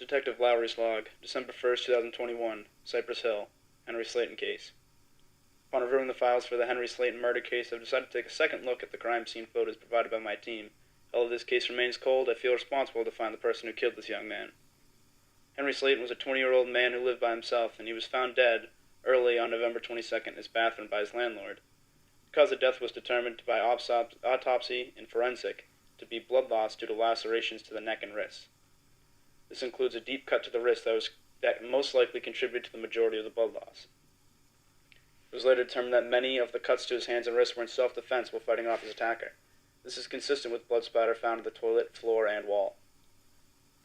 Detective Lowry's log, December 1st, 2021, Cypress Hill, Henry Slayton case. Upon reviewing the files for the Henry Slayton murder case, I've decided to take a second look at the crime scene photos provided by my team. Although this case remains cold, I feel responsible to find the person who killed this young man. Henry Slayton was a 20-year-old man who lived by himself, and he was found dead early on November 22nd in his bathroom by his landlord. The cause of death was determined by autopsy and forensic to be blood loss due to lacerations to the neck and wrists. This includes a deep cut to the wrist that most likely contributed to the majority of the blood loss. It was later determined that many of the cuts to his hands and wrists were in self-defense while fighting off his attacker. This is consistent with blood spatter found on the toilet, floor, and wall.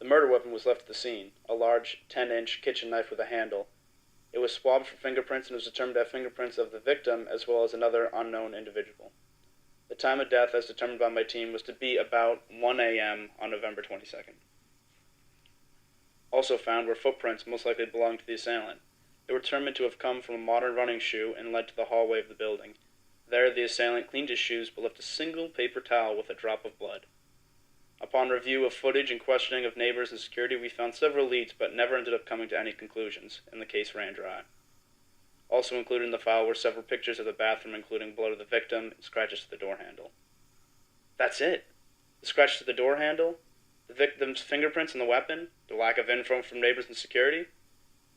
The murder weapon was left at the scene, a large 10-inch kitchen knife with a handle. It was swabbed for fingerprints and was determined to have fingerprints of the victim as well as another unknown individual. The time of death, as determined by my team, was to be about 1 a.m. on November 22nd. Also found were footprints most likely belonging to the assailant. They were determined to have come from a modern running shoe and led to the hallway of the building. There, the assailant cleaned his shoes but left a single paper towel with a drop of blood. Upon review of footage and questioning of neighbors and security, we found several leads but never ended up coming to any conclusions, and the case ran dry. Also included in the file were several pictures of the bathroom, including blood of the victim and scratches to the door handle. That's it. The scratches to the door handle, the victim's fingerprints on the weapon, the lack of info from neighbors and security.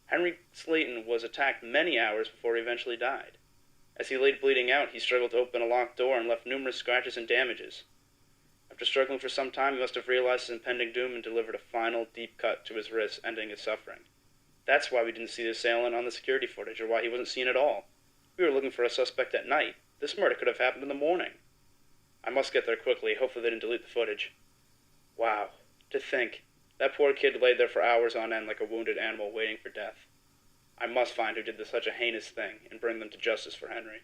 Henry Slayton was attacked many hours before he eventually died. As he lay bleeding out, he struggled to open a locked door and left numerous scratches and damages. After struggling for some time, he must have realized his impending doom and delivered a final deep cut to his wrist, ending his suffering. That's why we didn't see the assailant on the security footage, or why he wasn't seen at all. We were looking for a suspect at night. This murder could have happened in the morning. I must get there quickly. Hopefully they didn't delete the footage. Wow. To think. That poor kid laid there for hours on end like a wounded animal waiting for death. I must find who did such a heinous thing and bring them to justice for Henry.